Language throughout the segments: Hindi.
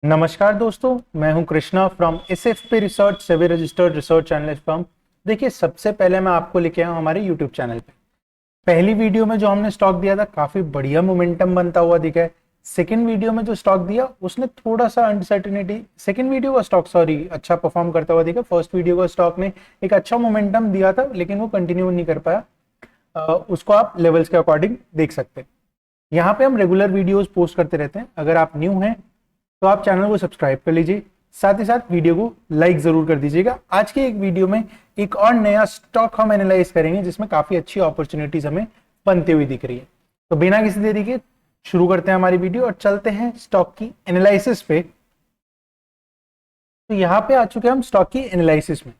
नमस्कार दोस्तों, मैं हूं Krishna from SFP research, SEBI registered research analyst firm. देखिए, सबसे पहले मैं आपको लेके आया हूं हमारे यूट्यूब चैनल पे। पहली वीडियो में जो हमने स्टॉक दिया था काफी बढ़िया मोमेंटम बनता हुआ दिखा है। सेकंड वीडियो में जो स्टॉक दिया उसने थोड़ा सा अनसर्टेनिटी, सेकंड वीडियो का स्टॉक अच्छा परफॉर्म करता हुआ दिखा। फर्स्ट वीडियो का स्टॉक ने एक अच्छा मोमेंटम दिया था लेकिन वो कंटिन्यू नहीं कर पाया। उसको आप लेवल्स के अकॉर्डिंग देख सकते हैं। यहाँ पे हम रेगुलर वीडियोस पोस्ट करते रहते हैं। अगर आप न्यू हैं तो आप चैनल को सब्सक्राइब कर लीजिए, साथ ही साथ वीडियो को लाइक जरूर कर दीजिएगा। आज के एक वीडियो में एक और नया स्टॉक हम एनालाइज करेंगे जिसमें काफी अच्छी अपॉर्चुनिटीज हमें बनते हुए दिख रही है। तो बिना किसी देरी के शुरू करते हैं हमारी वीडियो और चलते हैं स्टॉक की एनालिसिस पे। तो यहाँ पे आ चुके हैं हम स्टॉक की एनालिसिस में।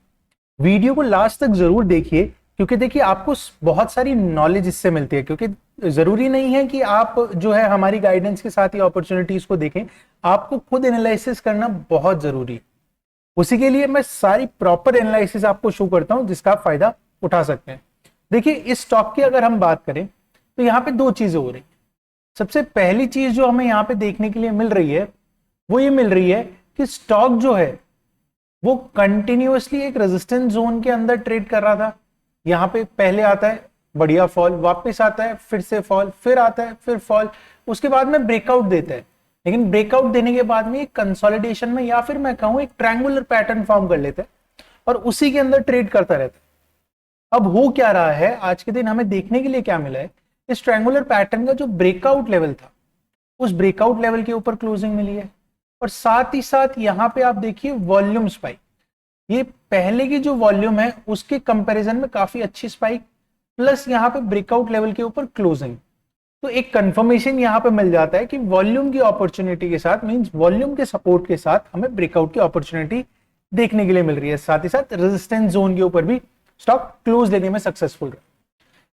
वीडियो को लास्ट तक जरूर देखिए क्योंकि देखिए आपको बहुत सारी नॉलेज इससे मिलती है। क्योंकि जरूरी नहीं है कि आप जो है हमारी गाइडेंस के साथ ही अपॉर्चुनिटीज को देखें, आपको खुद एनालिसिस करना बहुत जरूरी है। उसी के लिए मैं सारी प्रॉपर एनालिसिस आपको शो करता हूं जिसका आप फायदा उठा सकते हैं। देखिए, इस स्टॉक की अगर हम बात करें तो यहाँ पे दो चीजें हो रही हैं। सबसे पहली चीज जो हमें यहाँ पे देखने के लिए मिल रही है वो ये मिल रही है कि स्टॉक जो है वो कंटिन्यूअसली एक रेजिस्टेंस जोन के अंदर ट्रेड कर रहा था। यहाँ पे पहले आता है बढ़िया फॉल, वापस आता है फिर से फॉल, फिर आता है फिर फॉल, उसके बाद में ब्रेकआउट देता है। लेकिन ब्रेकआउट देने के बाद में एक कंसोलिडेशन में या फिर मैं कहूं एक ट्रायंगुलर पैटर्न फॉर्म कर लेता है और उसी के अंदर ट्रेड करता रहता है। अब हो क्या रहा है, आज के दिन हमें देखने के लिए क्या मिला है, इस ट्रायंगुलर पैटर्न का जो ब्रेकआउट लेवल था उस ब्रेकआउट लेवल के ऊपर क्लोजिंग मिली है। और साथ ही साथ यहाँ पे आप देखिए वॉल्यूम स्पाइक, ये पहले की जो वॉल्यूम है उसके कंपैरिजन में काफी अच्छी स्पाइक, प्लस यहाँ पे ब्रेकआउट लेवल के ऊपर क्लोजिंग। तो एक कंफर्मेशन यहाँ पे मिल जाता है कि वॉल्यूम की अपॉर्चुनिटी के साथ, मींस वॉल्यूम के सपोर्ट के साथ हमें ब्रेकआउट की अपॉर्चुनिटी देखने के लिए मिल रही है। साथ ही साथ रेजिस्टेंस जोन के ऊपर भी स्टॉक क्लोज लेने में सक्सेसफुल रहा।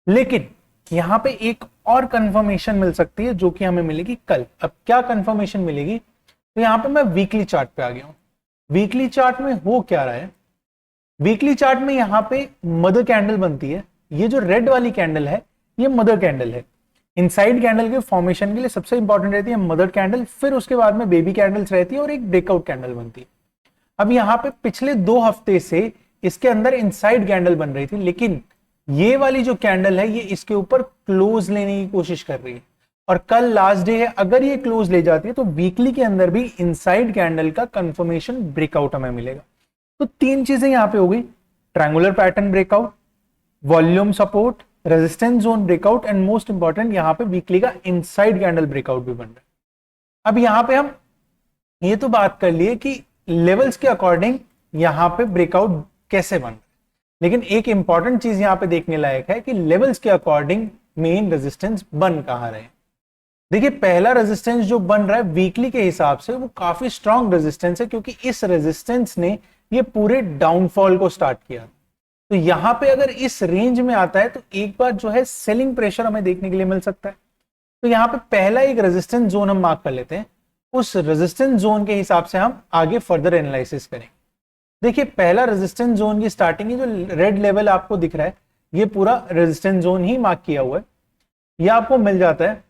लेकिन यहाँ पे एक और कंफर्मेशन मिल सकती है जो कि हमें मिलेगी कल। अब क्या कंफर्मेशन मिलेगी, तो यहाँ पे मैं वीकली चार्ट पे आ गया हूं। वीकली चार्ट में हो क्या रहा है, वीकली चार्ट में यहाँ पे मदर कैंडल बनती है। ये जो रेड वाली कैंडल है ये मदर कैंडल है। इनसाइड कैंडल के फॉर्मेशन के लिए सबसे इंपॉर्टेंट रहती है मदर कैंडल, फिर उसके बाद में बेबी कैंडल्स रहती है और एक ब्रेकआउट कैंडल बनती है। अब यहाँ पे पिछले 2 हफ्ते से इसके अंदर इनसाइड कैंडल बन रही थी, लेकिन ये वाली जो कैंडल है ये इसके ऊपर क्लोज लेने की कोशिश कर रही है और कल लास्ट डे है। अगर ये क्लोज ले जाती है तो वीकली के अंदर भी इनसाइड कैंडल का कंफर्मेशन ब्रेकआउट हमें मिलेगा। तो 3 चीजें यहाँ पे हो गई, triangular pattern breakout, volume support, resistance zone breakout and most important यहाँ पे वीकली का इनसाइड कैंडल ब्रेकआउट भी बन रहा है। अब यहाँ पे हम ये तो बात कर लिए कि लेवल्स के अकॉर्डिंग यहाँ पे ब्रेकआउट कैसे बन रहा है, लेकिन एक इंपॉर्टेंट चीज यहाँ पे देखने लायक है कि लेवल्स के अकॉर्डिंग मेन रेजिस्टेंस बन कहाँ रहे। देखिए, पहला रेजिस्टेंस जो बन रहा है वीकली के हिसाब से वो काफी स्ट्रॉन्ग रेजिस्टेंस है क्योंकि इस रेजिस्टेंस ने ये पूरे डाउनफॉल को स्टार्ट किया। तो यहां पे अगर इस रेंज में आता है तो एक बार जो है सेलिंग प्रेशर हमें देखने के लिए मिल सकता है। तो यहाँ पे पहला एक रेजिस्टेंस जोन हम मार्क कर लेते हैं, उस रेजिस्टेंस जोन के हिसाब से हम आगे फर्दर एनालिसिस करेंगे। देखिए, पहला रेजिस्टेंस जोन की स्टार्टिंग की जो रेड लेवल आपको दिख रहा है ये पूरा रेजिस्टेंस जोन ही मार्क किया हुआ है। यह आपको मिल जाता है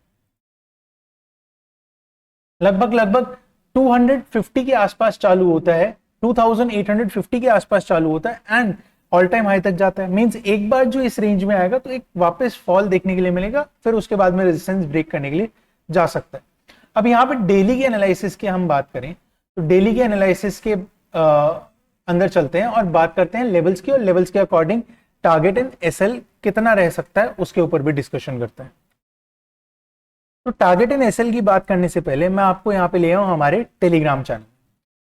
लगभग 250 के आसपास चालू होता है, 2850 के आसपास चालू होता है एंड ऑल टाइम हाई तक जाता है। मींस एक बार जो इस रेंज में आएगा तो एक वापस फॉल देखने के लिए मिलेगा, फिर उसके बाद में रेजिस्टेंस ब्रेक करने के लिए जा सकता है। अब यहाँ पे डेली के एनालिसिस की हम बात करें तो डेली के एनालिसिस के अंदर चलते हैं और बात करते हैं लेवल्स की, और लेवल्स के अकॉर्डिंग टारगेट एंड एसएल कितना रह सकता है उसके ऊपर भी डिस्कशन करते हैं। तो टारगेट एंड एसएल की बात करने से पहले मैं आपको यहाँ पे ले आऊं हमारे टेलीग्राम चैनल।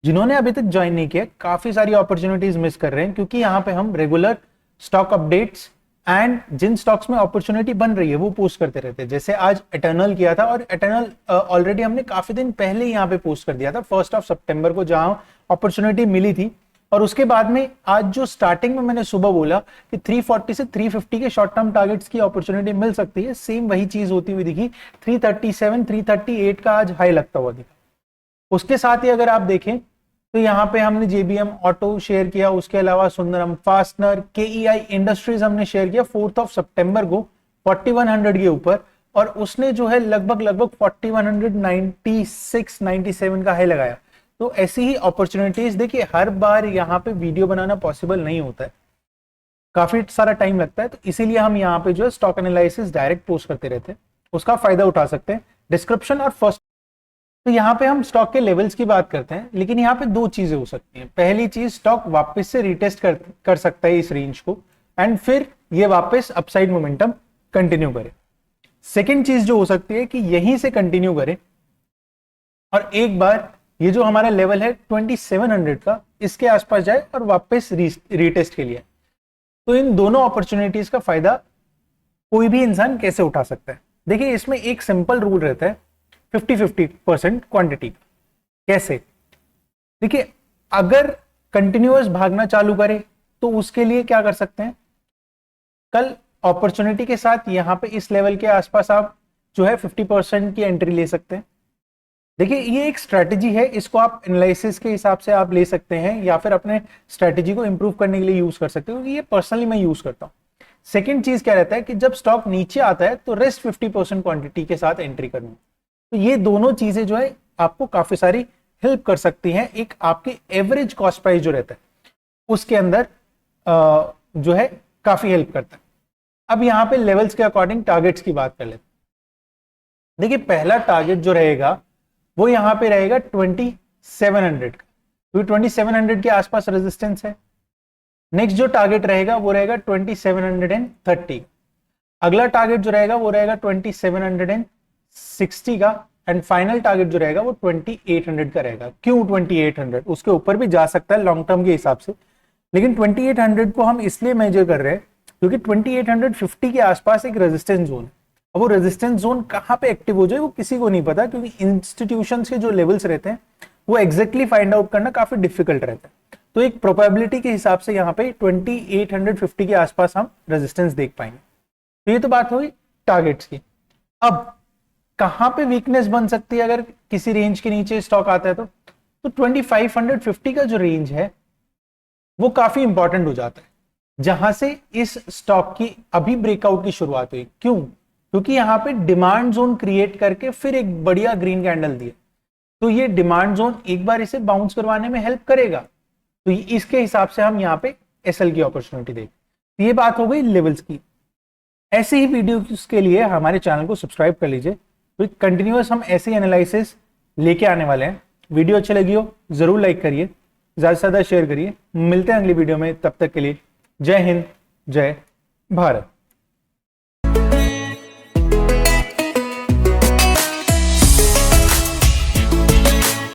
जिन्होंने अभी तक ज्वाइन नहीं किया काफी सारी अपॉर्चुनिटीज मिस कर रहे हैं क्योंकि यहाँ पे हम रेगुलर स्टॉक अपडेट्स एंड जिन स्टॉक्स में अपॉर्चुनिटी बन रही है वो पोस्ट करते रहते हैं। जैसे आज एटर्नल किया था और एटर्नल ऑलरेडी हमने काफी दिन पहले यहाँ पे पोस्ट कर दिया था 1 सितंबर को, जहां अपॉर्चुनिटी मिली थी। और उसके बाद में आज जो स्टार्टिंग में मैंने सुबह बोला कि 340 से 350 के शॉर्ट टर्म टारगेट्स की अपॉर्चुनिटी मिल सकती है, सेम वही चीज होती हुई दिखी। 337 338 का आज हाई लगता हुआ दिखा। उसके साथ ही अगर आप देखें तो यहाँ पे हमने जेबीएम ऑटो शेयर किया, उसके अलावा सुंदरम फास्टनर, केईआई इंडस्ट्रीज हमने शेयर किया 4 सितंबर को 4100 के ऊपर, और उसने जो है लगभग 4196 97 का हाई लगाया। तो ऐसी ही अपॉर्चुनिटीज, देखिए हर बार यहाँ पे वीडियो बनाना पॉसिबल नहीं होता है, काफी सारा टाइम लगता है, तो इसीलिए हम यहाँ पे जो है स्टॉक एनालिसिस डायरेक्ट पोस्ट करते रहते हैं, उसका फायदा उठा सकते हैं। डिस्क्रिप्शन और फर्स्ट, तो यहाँ पे हम स्टॉक के लेवल्स की बात करते हैं, लेकिन यहाँ पे दो चीजें हो सकती हैं। पहली चीज, स्टॉक वापस से रिटेस्ट कर सकता है इस रेंज को, एंड फिर ये वापस अपसाइड मोमेंटम कंटिन्यू करे। सेकेंड चीज जो हो सकती है कि यहीं से कंटिन्यू करे और एक बार ये जो हमारा लेवल है 2700 का, इसके आसपास जाए और वापस रीटेस्ट के लिए। तो इन दोनों अपॉर्चुनिटीज का फायदा कोई भी इंसान कैसे उठा सकता है? देखिए इसमें एक सिंपल रूल रहता है 50-50% क्वांटिटी का। कैसे? देखिए अगर कंटिन्यूअस भागना चालू करे तो उसके लिए क्या कर सकते हैं, कल अपॉर्चुनिटी के साथ यहां पे इस लेवल के आसपास आप जो है 50% की एंट्री ले सकते हैं। देखिए ये एक स्ट्रैटेजी है, इसको आप एनालिसिस के हिसाब से आप ले सकते हैं या फिर अपने स्ट्रैटेजी को इंप्रूव करने के लिए यूज कर सकते हो, क्योंकि ये पर्सनली मैं यूज करता हूं। सेकंड चीज क्या रहता है कि जब स्टॉक नीचे आता है तो रेस्ट 50% क्वांटिटी के साथ एंट्री करनी। तो ये दोनों चीजें जो है आपको काफी सारी हेल्प कर सकती हैं एक आपके एवरेज कॉस्ट प्राइस जो रहता है उसके अंदर जो है काफी हेल्प करता है। अब यहाँ पे लेवल्स के अकॉर्डिंग टारगेट्स की बात कर लेते हैं। देखिए पहला टारगेट जो रहेगा वो यहाँ पे रहेगा 2700 का, क्योंकि 2700 के आसपास रेजिस्टेंस है। नेक्स्ट जो टारगेट रहेगा वो रहेगा 2730। अगला टारगेट जो रहेगा वो रहेगा 2760 का, एंड फाइनल टारगेट जो रहेगा वो 2800 का रहेगा। क्यों 2800? उसके ऊपर भी जा सकता है लॉन्ग टर्म के हिसाब से, लेकिन 2800 को हम इसलिए मेजर कर रहे हैं क्योंकि 2850 के आसपास एक रेजिस्टेंस जोन है। अब वो रेजिस्टेंस जोन कहाँ पे एक्टिव हो जाए वो किसी को नहीं पता, क्योंकि इंस्टीट्यूशंस के जो लेवल्स रहते हैं वो एग्जैक्टली फाइंड आउट करना काफी डिफिकल्ट रहता है। तो एक प्रोबेबिलिटी के हिसाब से यहाँ पे 2850 के आसपास हम रेजिस्टेंस देख पाएंगे। तो ये तो बात हुई टारगेट्स की। अब कहां पे वीकनेस बन सकती है अगर किसी रेंज के नीचे स्टॉक आता है तो 2550 का जो रेंज है वो काफी इंपॉर्टेंट हो जाता है, जहां से इस स्टॉक की अभी ब्रेकआउट की शुरुआत हुई। क्यों? क्योंकि यहां पे डिमांड जोन क्रिएट करके फिर एक बढ़िया ग्रीन कैंडल दिया, तो ये डिमांड जोन एक बार इसे बाउंस करवाने में हेल्प करेगा। तो इसके हिसाब से हम यहाँ पे एसएल की अपॉर्चुनिटी देखें। ये बात हो गई लेवल्स की। ऐसे ही वीडियोस के लिए हमारे चैनल को सब्सक्राइब कर लीजिए, तो कंटिन्यूअस हम ऐसे ही एनालिसिस लेके आने वाले हैं। वीडियो अच्छी लगी हो जरूर लाइक करिए, ज्यादा से ज्यादा शेयर करिए। मिलते हैं अगली वीडियो में, तब तक के लिए जय हिंद, जय भारत।